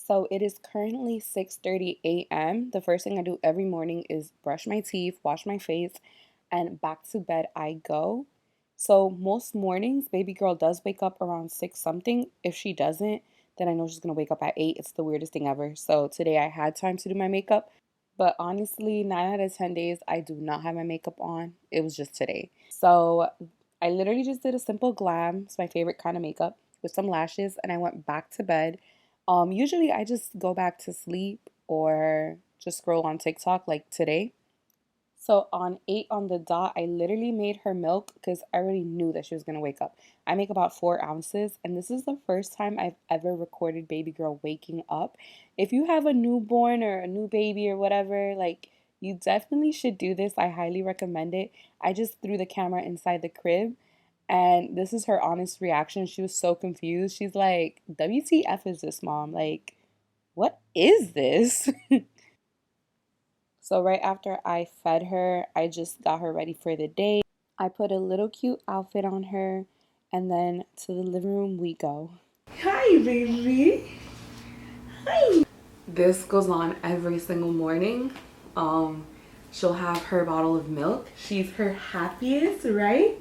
So it is currently 6:30 a.m. The first thing I do every morning is brush my teeth, wash my face, and back to bed I go. So most mornings, baby girl does wake up around 6 something. If she doesn't, then I know she's gonna wake up at 8. It's the weirdest thing ever. So today I had time to do my makeup, but honestly, 9 out of 10 days I do not have my makeup on. It was just today. So I literally just did a simple glam. It's my favorite kind of makeup with some lashes, and I went back to bed. Usually I just go back to sleep or just scroll on TikTok like today. So on 8 on the dot, I literally made her milk because I already knew that she was going to wake up. I make about 4 ounces, and this is the first time I've ever recorded baby girl waking up. If you have a newborn or a new baby or whatever, like, you definitely should do this. I highly recommend it. I just threw the camera inside the crib, and this is her honest reaction. She was so confused. She's like, WTF is this, mom? Like, what is this? So right after I fed her, I just got her ready for the day. I put a little cute outfit on her, and then to the living room we go. Hi, baby. Hi. This goes on every single morning. She'll have her bottle of milk. She's her happiest, right?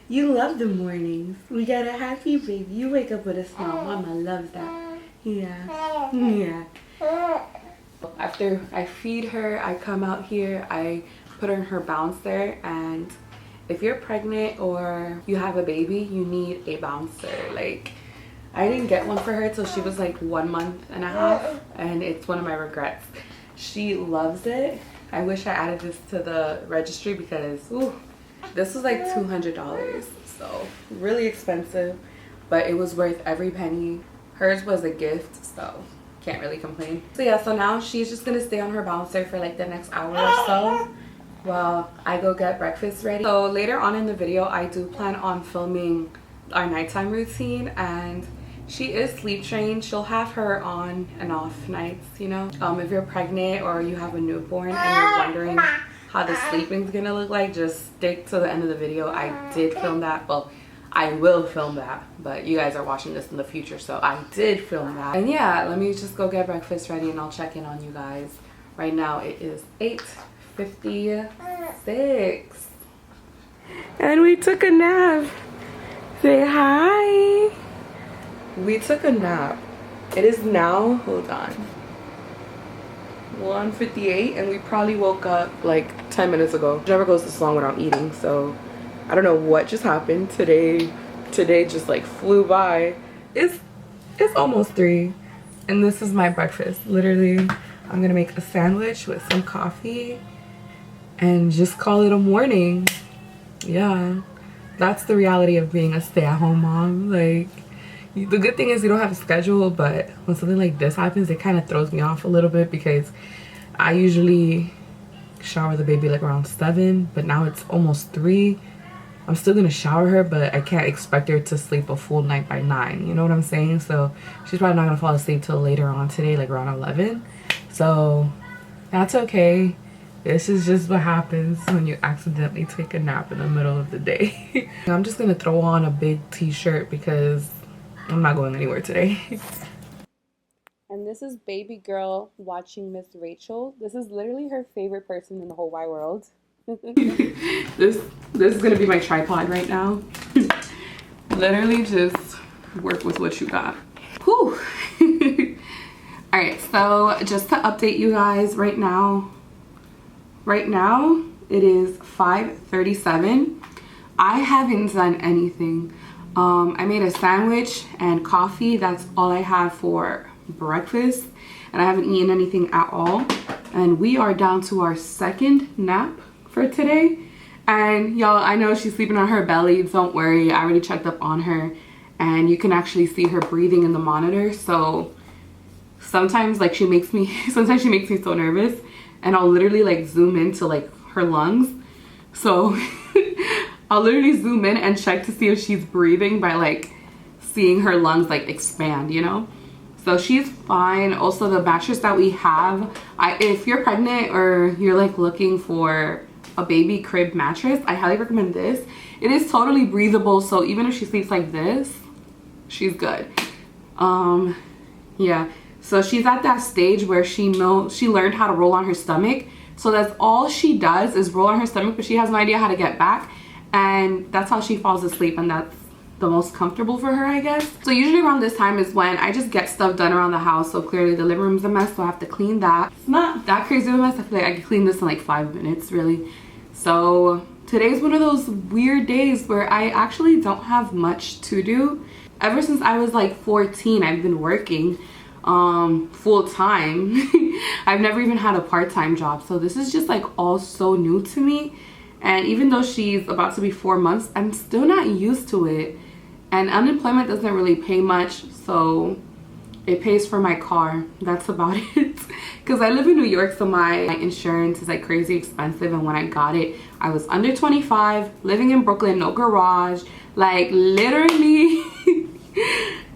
You love the mornings. We got a happy baby. You wake up with a smile. Mama loves that. Yeah. Yeah. After I feed her, I come out here, I put her in her bouncer, and if you're pregnant or you have a baby, you need a bouncer. Like, I didn't get one for her till she was like 1 month and a half, and it's one of my regrets. She loves it. I wish I added this to the registry because this was like $200, so really expensive, but it was worth every penny. Hers was a gift, so can't really complain. So yeah, so now she's just gonna stay on her bouncer for like the next hour or so while I go get breakfast ready. So later on in the video, I do plan on filming our nighttime routine, and she is sleep trained. She'll have her on and off nights, you know. If you're pregnant or you have a newborn and you're wondering how the sleeping's gonna look like, just stick to the end of the video. I did film that. Well, I will film that, but you guys are watching this in the future, so I did film that. And yeah, let me just go get breakfast ready and I'll check in on you guys. Right now it is 8:56 and we took a nap. Say hi. We took a nap. It is now, hold on, 1:58, and we probably woke up like 10 minutes ago. Never goes this long without eating, so I don't know what just happened today. Today just like flew by. It's almost 3, and this is my breakfast. Literally, I'm gonna make a sandwich with some coffee and just call it a morning. Yeah, that's the reality of being a stay-at-home mom. Like, the good thing is you don't have a schedule, but when something like this happens, it kind of throws me off a little bit because I usually shower the baby like around 7, but now it's almost 3. I'm still gonna shower her, but I can't expect her to sleep a full night by 9. You know what I'm saying? So she's probably not gonna fall asleep till later on today, like around 11. So that's okay. This is just what happens when you accidentally take a nap in the middle of the day. I'm just gonna throw on a big t-shirt because I'm not going anywhere today. And this is baby girl watching Miss Rachel. This is literally her favorite person in the whole wide world. this is gonna be my tripod right now. Literally just work with what you got. Whew. All right, so just to update you guys, right now it is 5:37. I haven't done anything. I made a sandwich and coffee. That's all I have for breakfast, and I haven't eaten anything at all. And we are down to our second nap for today. And y'all, I know she's sleeping on her belly. Don't worry, I already checked up on her, and you can actually see her breathing in the monitor. So sometimes like she makes me so nervous, and I'll literally like zoom into like her lungs. So I'll literally zoom in and check to see if she's breathing by like seeing her lungs like expand, you know. So she's fine. Also, the mattress that we have, if you're pregnant or you're like looking for a baby crib mattress, I highly recommend this. It is totally breathable, so even if she sleeps like this, she's good. Yeah, So she's at that stage where she learned how to roll on her stomach. So that's all she does is roll on her stomach, but she has no idea how to get back. And that's how she falls asleep, and that's the most comfortable for her, I guess. So usually around this time is when I just get stuff done around the house. So clearly the living room's a mess, so I have to clean that. It's not that crazy of a mess. I feel like I could clean this in like 5 minutes, really. So today's one of those weird days where I actually don't have much to do. Ever since I was like 14, I've been working full-time. I've never even had a part-time job, so this is just like all so new to me. And even though she's about to be 4 months, I'm still not used to it. And unemployment doesn't really pay much, so it pays for my car. That's about it. Because I live in New York, so my insurance is like crazy expensive. And when I got it, I was under 25, living in Brooklyn, no garage, like literally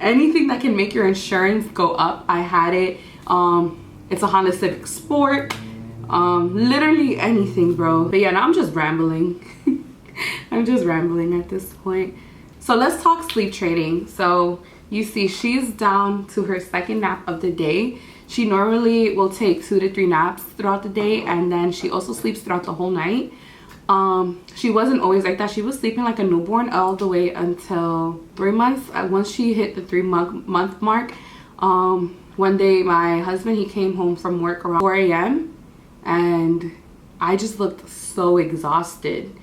anything that can make your insurance go up, I had it. It's a Honda Civic Sport. Literally anything, bro. But yeah, now I'm just rambling. I'm just rambling at this point. So let's talk sleep training. So you see she's down to her second nap of the day. She normally will take 2 to 3 naps throughout the day, and then she also sleeps throughout the whole night. She wasn't always like that. She was sleeping like a newborn all the way until 3 months. Once she hit the 3-month mark, one day my husband, he came home from work around 4 a.m. and I just looked so exhausted.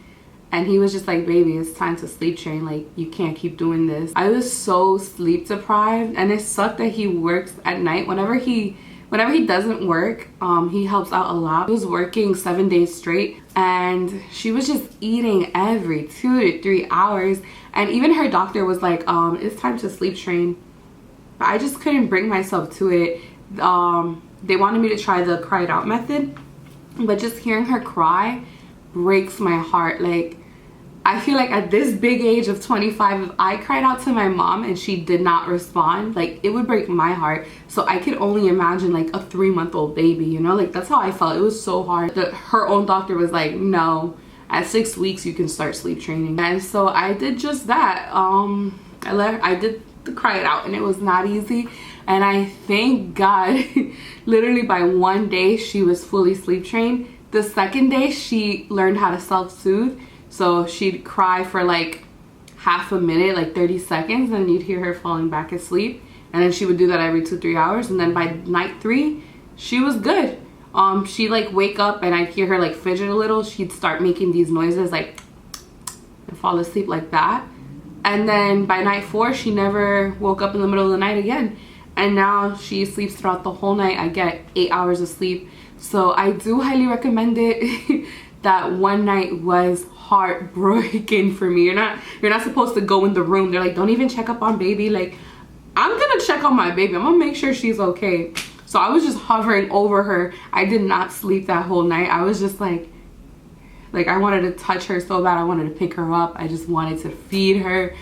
And he was just like, baby, it's time to sleep train. Like, you can't keep doing this. I was so sleep deprived, and it sucked that he works at night. Whenever he doesn't work, he helps out a lot. He was working 7 days straight, and she was just eating every 2 to 3 hours. And even her doctor was like, it's time to sleep train. But I just couldn't bring myself to it. They wanted me to try the cry it out method, but just hearing her cry breaks my heart. Like, I feel like at this big age of 25, if I cried out to my mom and she did not respond, like, it would break my heart. So I could only imagine like a 3-month-old baby, you know? Like, that's how I felt. It was so hard. Her own doctor was like, no, at 6 weeks you can start sleep training. And so I did just that. I did the cry it out, and it was not easy. And I thank God literally by one day she was fully sleep trained. The second day she learned how to self-soothe. So she'd cry for like half a minute, like 30 seconds, and you'd hear her falling back asleep. And then she would do that every 2-3 hours. And then by night 3, she was good. She'd like wake up and I'd hear her like fidget a little. She'd start making these noises like and fall asleep like that. And then by night 4, she never woke up in the middle of the night again. And now she sleeps throughout the whole night. I get 8 hours of sleep. So I do highly recommend it. That one night was heartbreaking for me. You're not supposed to go in the room. They're like, don't even check up on baby. Like, I'm gonna check on my baby. I'm gonna make sure she's okay. So I was just hovering over her. I did not sleep that whole night. I was just like I wanted to touch her so bad. I wanted to pick her up. I just wanted to feed her,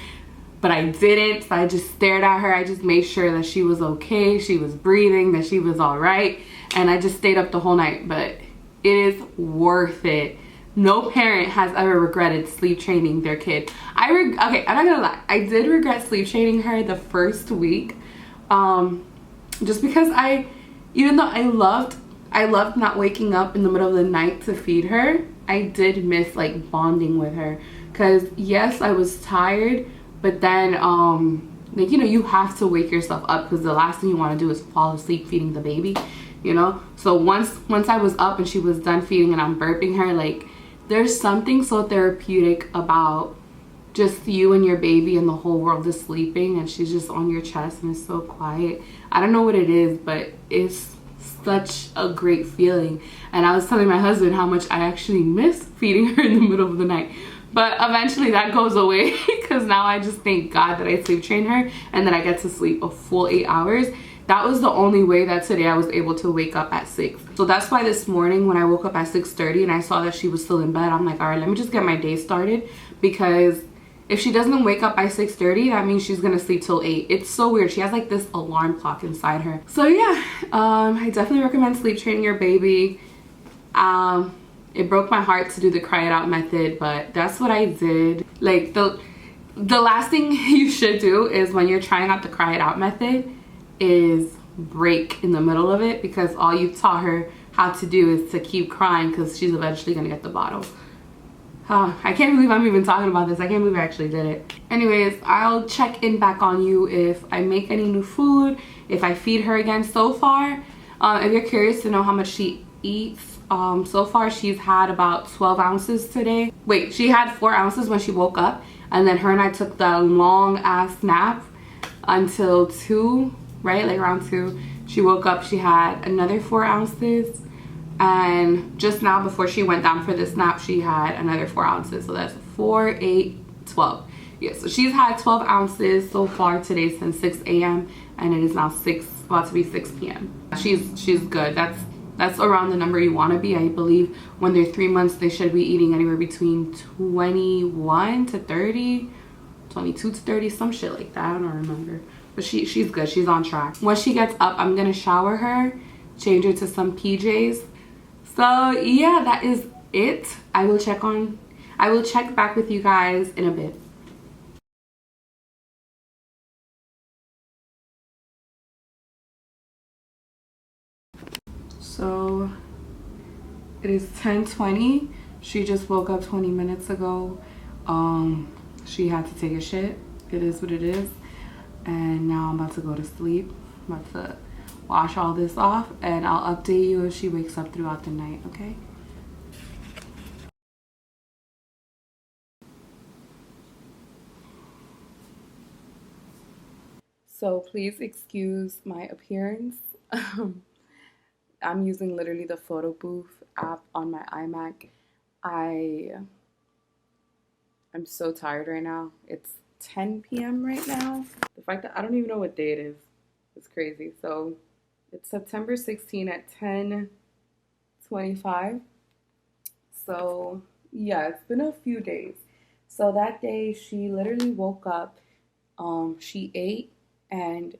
but I didn't. So I just stared at her. I just made sure that she was okay, she was breathing, that she was all right. And I just stayed up the whole night. But it is worth it. No parent has ever regretted sleep training their kid. Okay, I'm not gonna lie. I did regret sleep training her the first week. Just because even though I loved not waking up in the middle of the night to feed her, I did miss like bonding with her. Cause yes, I was tired, but then like, you know, you have to wake yourself up because the last thing you want to do is fall asleep feeding the baby, you know. So once I was up and she was done feeding and I'm burping her, like, there's something so therapeutic about just you and your baby and the whole world is sleeping and she's just on your chest and it's so quiet. I don't know what it is, but it's such a great feeling. And I was telling my husband how much I actually miss feeding her in the middle of the night. But eventually that goes away because now I just thank God that I sleep train her and then I get to sleep a full 8 hours. That was the only way that today I was able to wake up at 6. So that's why this morning when I woke up at 6:30 and I saw that she was still in bed, I'm like, all right, let me just get my day started, because if she doesn't wake up by 6:30, that means she's gonna sleep till 8. It's so weird. She has like this alarm clock inside her. So yeah, I definitely recommend sleep training your baby. It broke my heart to do the cry it out method, but that's what I did. Like, the last thing you should do is when you're trying out the cry it out method is break in the middle of it because all you taught her how to do is to keep crying because she's eventually gonna get the bottle. I can't believe I'm even talking about this. I can't believe I actually did it. Anyways, I'll check in back on you if I make any new food, if I feed her again. So far, if you're curious to know how much she eats, so far she's had about 12 ounces today. Wait, she had 4 ounces when she woke up, and then her and I took the long ass nap until 2, right? Like around 2. She woke up, she had another 4 ounces. And just now before she went down for this nap, she had another 4 ounces. So that's 4, 8, 12. Yeah, so she's had 12 ounces so far today since 6 a.m. and it is now about to be 6 p.m. She's good. That's around the number you want to be. I believe when they're 3 months, they should be eating anywhere between 21 to 30, 22 to 30, some shit like that. I don't remember. But she's good. She's on track. When she gets up, I'm gonna shower her, change her to some PJs. So yeah, that is it. I will check back with you guys in a bit. So it is 10:20. She just woke up 20 minutes ago. She had to take a shit. It is what it is. And now I'm about to go to sleep. I'm about to wash all this off and I'll update you if she wakes up throughout the night, okay? So please excuse my appearance. I'm using literally the photo booth app on my iMac. I'm so tired right now. It's 10 p.m. right now. The fact that I don't even know what day it is crazy. So it's September 16 at 10:25. So yeah, it's been a few days. So that day she literally woke up, she ate, and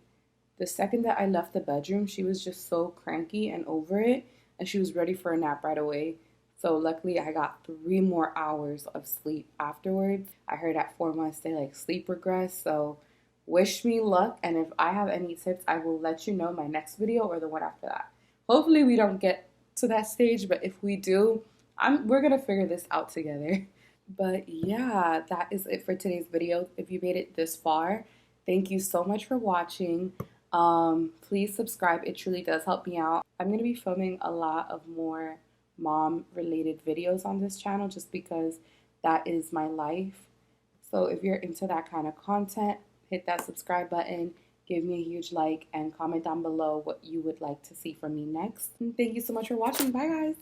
the second that I left the bedroom, she was just so cranky and over it, and she was ready for a nap right away. So luckily I got 3 more hours of sleep afterwards. I heard at 4 months they like sleep regress, so wish me luck, and if I have any tips, I will let you know in my next video or the one after that. Hopefully we don't get to that stage, but if we do, we're gonna figure this out together. But yeah, that is it for today's video. If you made it this far, thank you so much for watching. Please subscribe. It truly does help me out. I'm going to be filming a lot of more mom related videos on this channel just because that is my life. So if you're into that kind of content, hit that subscribe button, give me a huge like, and comment down below what you would like to see from me next. And thank you so much for watching. Bye guys.